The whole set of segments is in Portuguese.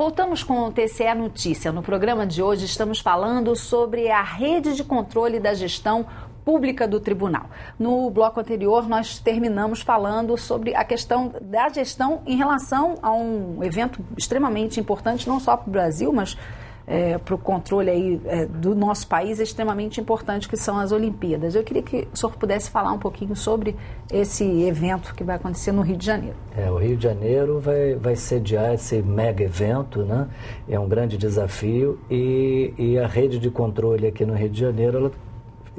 Voltamos com o TCE Notícia. No programa de hoje estamos falando sobre a rede de controle da gestão pública do tribunal. No bloco anterior nós terminamos falando sobre a questão da gestão em relação a um evento extremamente importante, não só para o Brasil, mas para o controle aí, do nosso país, é extremamente importante, que são as Olimpíadas. Eu queria que o senhor pudesse falar um pouquinho sobre esse evento que vai acontecer no Rio de Janeiro. O Rio de Janeiro vai sediar esse mega evento, né? É um grande desafio e a rede de controle aqui no Rio de Janeiro, ela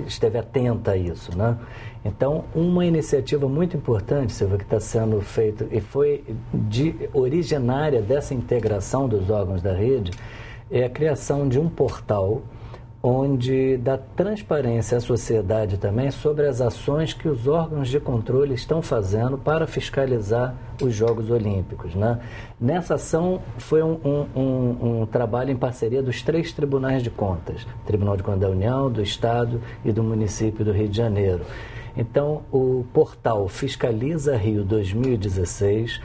esteve atenta a isso, né? Então, uma iniciativa muito importante, Silvia, que está sendo feita e foi originária dessa integração dos órgãos da rede, é a criação de um portal onde dá transparência à sociedade também sobre as ações que os órgãos de controle estão fazendo para fiscalizar os Jogos Olímpicos, né? Nessa ação foi um trabalho em parceria dos 3 tribunais de contas, Tribunal de Contas da União, do Estado e do município do Rio de Janeiro. Então, o portal Fiscaliza Rio 2016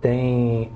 tem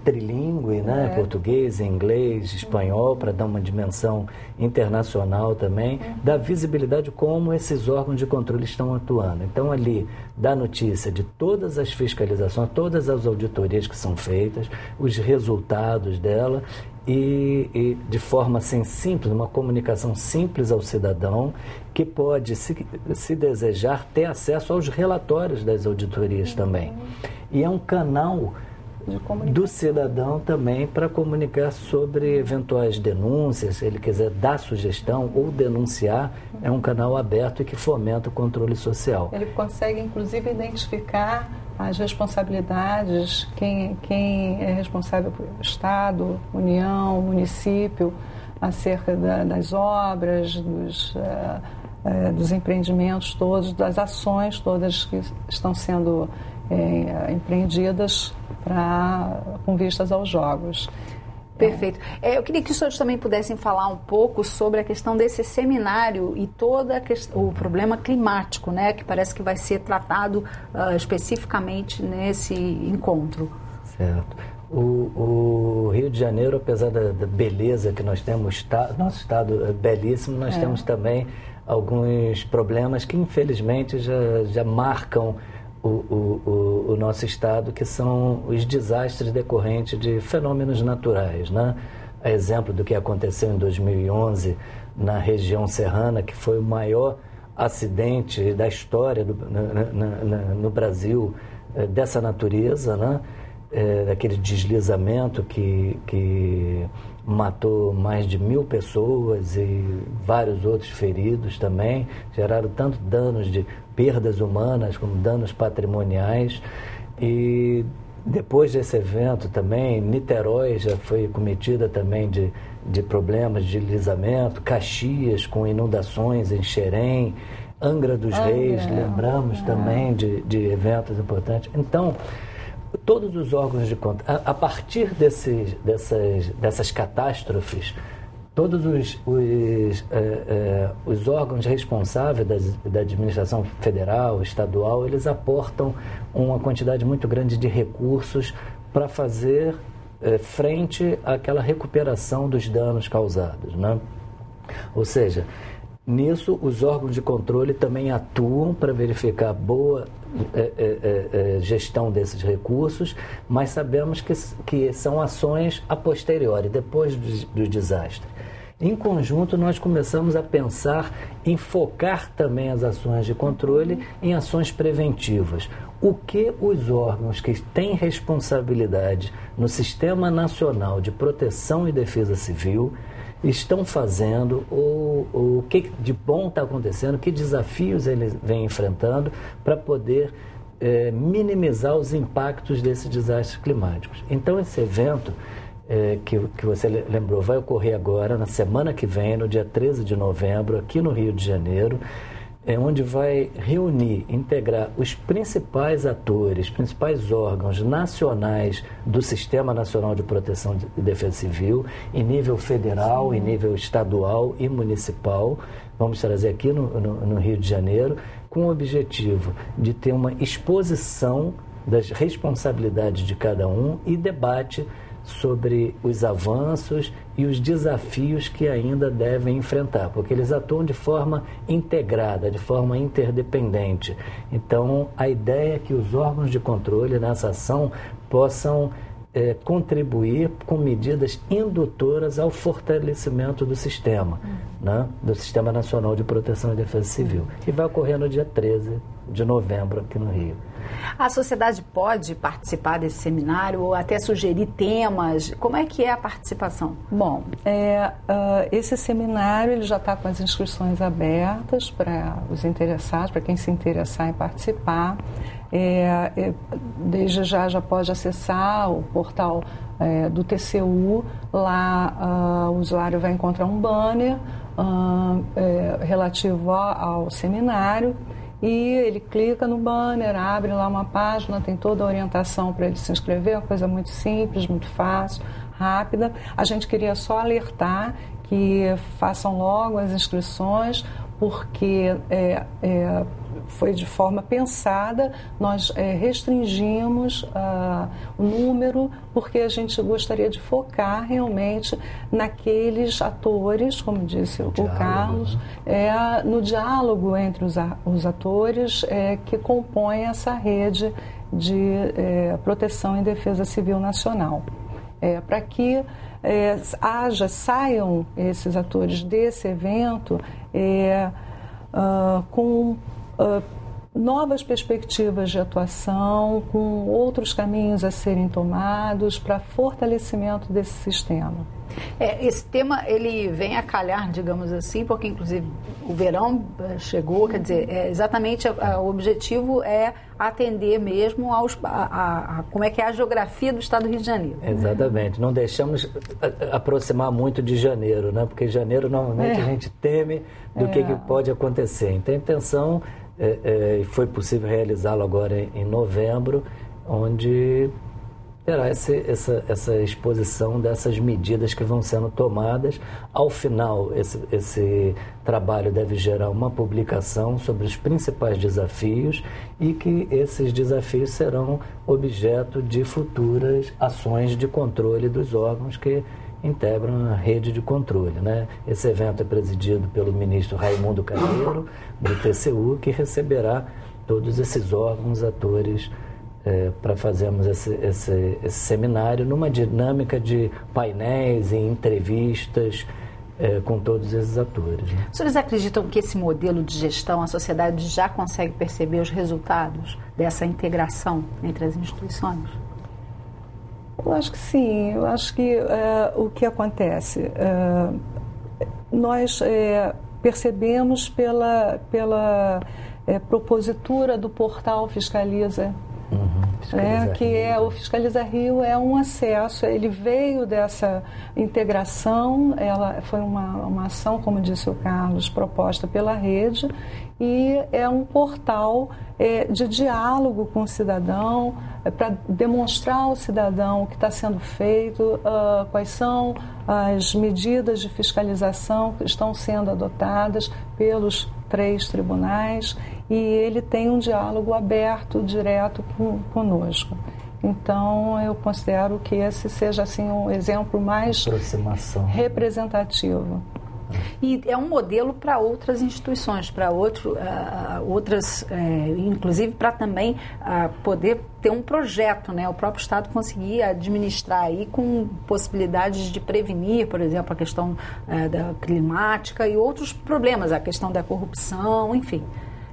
trilíngue, né? Português, inglês, espanhol, para dar uma dimensão internacional também, dá visibilidade como esses órgãos de controle estão atuando. Então, ali dá notícia de todas as fiscalizações, todas as auditorias que são feitas, os resultados dela e de forma assim simples, uma comunicação simples ao cidadão, que pode, se desejar, ter acesso aos relatórios das auditorias também. E é um canal do cidadão também para comunicar sobre eventuais denúncias, se ele quiser dar sugestão ou denunciar, é um canal aberto e que fomenta o controle social. Ele consegue, inclusive, identificar as responsabilidades, quem é responsável pelo Estado, União, município, acerca das obras, dos empreendimentos todos, das ações todas que estão sendo empreendidas com vistas aos Jogos. Perfeito. Eu queria que os senhores também pudessem falar um pouco sobre a questão desse seminário e todo o problema climático, né, que parece que vai ser tratado especificamente nesse encontro. Certo. O Rio de Janeiro, apesar da beleza que nós temos, nosso estado é belíssimo, nós temos também alguns problemas que infelizmente já marcam o nosso estado, que são os desastres decorrentes de fenômenos naturais, né? A exemplo do que aconteceu em 2011 na região serrana, que foi o maior acidente da história no Brasil dessa natureza, né? Daquele deslizamento que matou mais de 1.000 pessoas e vários outros feridos também, geraram tanto danos de perdas humanas como danos patrimoniais. E depois desse evento também, Niterói já foi cometida também de problemas de deslizamento, Caxias com inundações em Xerém, Angra dos Reis, lembramos também de eventos importantes. Então, todos os órgãos de conta, a partir dessas catástrofes, todos os órgãos responsáveis da administração federal, estadual, eles aportam uma quantidade muito grande de recursos para fazer frente àquela recuperação dos danos causados, né? Ou seja, nisso os órgãos de controle também atuam para verificar a boa gestão desses recursos, mas sabemos que são ações a posteriori, depois do desastre. Em conjunto, nós começamos a pensar em focar também as ações de controle em ações preventivas. O que os órgãos que têm responsabilidade no Sistema Nacional de Proteção e Defesa Civil estão fazendo, o que de bom está acontecendo, que desafios eles vêm enfrentando para poder minimizar os impactos desses desastres climáticos. Então, esse evento que você lembrou vai ocorrer agora, na semana que vem, no dia 13 de novembro, aqui no Rio de Janeiro, onde vai reunir, integrar os principais atores, principais órgãos nacionais do Sistema Nacional de Proteção e Defesa Civil, em nível federal, em nível estadual e municipal. Vamos trazer aqui no Rio de Janeiro, com o objetivo de ter uma exposição das responsabilidades de cada um e debate sobre os avanços e os desafios que ainda devem enfrentar, porque eles atuam de forma integrada, de forma interdependente. Então, a ideia é que os órgãos de controle nessa ação possam contribuir com medidas indutoras ao fortalecimento do sistema, né? Do Sistema Nacional de Proteção e Defesa Civil, que vai ocorrer no dia 13 de novembro aqui no Rio. A sociedade pode participar desse seminário ou até sugerir temas? Como é que é a participação? Bom, esse seminário ele já está com as inscrições abertas para os interessados, para quem se interessar em participar. Desde já pode acessar o portal do TCU. Lá o usuário vai encontrar um banner relativo ao seminário. E ele clica no banner, abre lá uma página, tem toda a orientação para ele se inscrever, uma coisa muito simples, muito fácil, rápida. A gente queria só alertar que façam logo as inscrições, porque foi de forma pensada, nós restringimos o número, porque a gente gostaria de focar realmente naqueles atores, como disse o Carlos, no diálogo entre os atores que compõem essa rede de proteção e defesa civil nacional. Para que saiam esses atores desse evento com novas perspectivas de atuação, com outros caminhos a serem tomados para fortalecimento desse sistema. Esse tema, ele vem a calhar, digamos assim, porque inclusive o verão chegou, quer dizer, exatamente o objetivo é atender mesmo como é que é a geografia do estado do Rio de Janeiro. Exatamente, não deixamos aproximar muito de janeiro, né? Porque janeiro normalmente a gente teme do que pode acontecer. Então a intenção, foi possível realizá-lo agora em novembro, onde terá essa exposição dessas medidas que vão sendo tomadas. Ao final, esse trabalho deve gerar uma publicação sobre os principais desafios e que esses desafios serão objeto de futuras ações de controle dos órgãos que integram a rede de controle, né? Esse evento é presidido pelo ministro Raimundo Carneiro, do TCU, que receberá todos esses órgãos, atores, para fazermos esse seminário numa dinâmica de painéis e entrevistas com todos esses atores, né? Os senhores acreditam que esse modelo de gestão, a sociedade já consegue perceber os resultados dessa integração entre as instituições? Eu acho que sim. Eu acho que o que acontece, nós percebemos pela propositura do portal Fiscaliza, o Fiscaliza Rio é um acesso, ele veio dessa integração, ela foi uma ação, como disse o Carlos, proposta pela rede, e é um portal de diálogo com o cidadão, para demonstrar ao cidadão o que está sendo feito, quais são as medidas de fiscalização que estão sendo adotadas pelos 3 tribunais, e ele tem um diálogo aberto, direto conosco. Então, eu considero que esse seja assim, um exemplo mais representativo. E é um modelo para outras instituições, para outras, inclusive para também poder ter um projeto, né? O próprio Estado conseguir administrar aí com possibilidades de prevenir, por exemplo, a questão da climática e outros problemas, a questão da corrupção, enfim.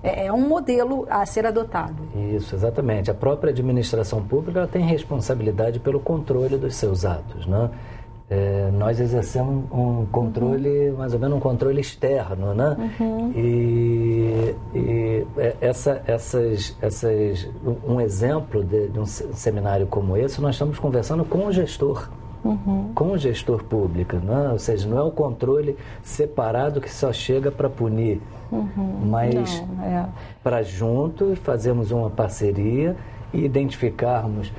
É um modelo a ser adotado. Isso, exatamente. A própria administração pública tem responsabilidade pelo controle dos seus atos, né? Nós exercemos um controle, mais ou menos um controle externo, né? E um exemplo de um seminário como esse, nós estamos conversando com o gestor. Com o gestor público, né? Ou seja, não é um controle separado que só chega para punir, mas para juntos fazermos uma parceria e identificarmos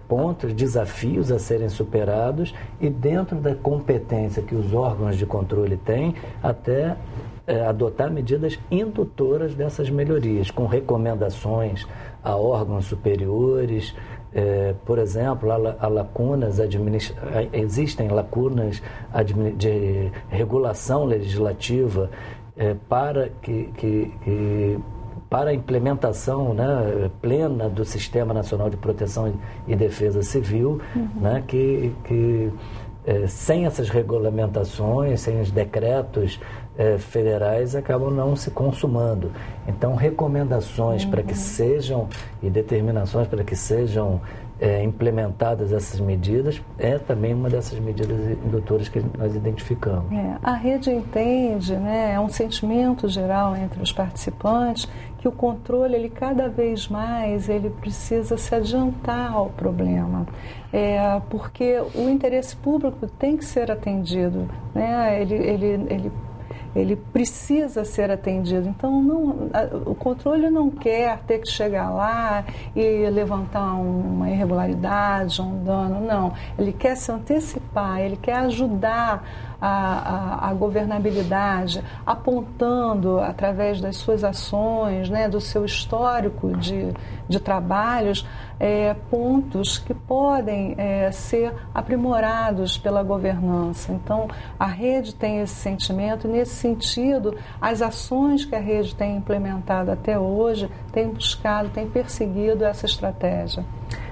pontos, desafios a serem superados e dentro da competência que os órgãos de controle têm, até adotar medidas indutoras dessas melhorias, com recomendações a órgãos superiores. Por exemplo, existem lacunas de regulação legislativa para a implementação, né, plena do Sistema Nacional de Proteção e Defesa Civil, né, que sem essas regulamentações, sem os decretos federais, acabam não se consumando. Então, recomendações para que sejam e determinações para que sejam implementadas essas medidas é também uma dessas medidas indutoras que nós identificamos. A rede entende, né, é um sentimento geral entre os participantes que o controle, ele cada vez mais, ele precisa se adiantar ao problema, porque o interesse público tem que ser atendido, né, ele precisa ser atendido. Então, o controle não quer ter que chegar lá e levantar uma irregularidade, um dano, não. Ele quer se antecipar, ele quer ajudar a governabilidade, apontando, através das suas ações, né, do seu histórico de trabalhos, pontos que podem ser aprimorados pela governança. Então, a rede tem esse sentimento, e nesse sentido, as ações que a rede tem implementado até hoje têm buscado, têm perseguido essa estratégia.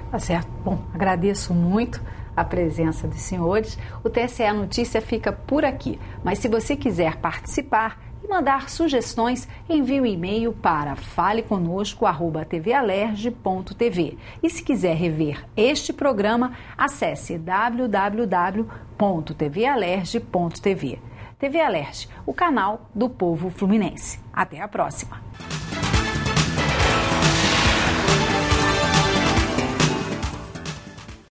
Tá certo. Bom, agradeço muito a presença dos senhores. O TSE Notícia fica por aqui, mas se você quiser participar e mandar sugestões, envie um e-mail para faleconosco@tvalerj.tv. E se quiser rever este programa, acesse www.tvalerj.tv. TV Alerj, o canal do povo fluminense. Até a próxima!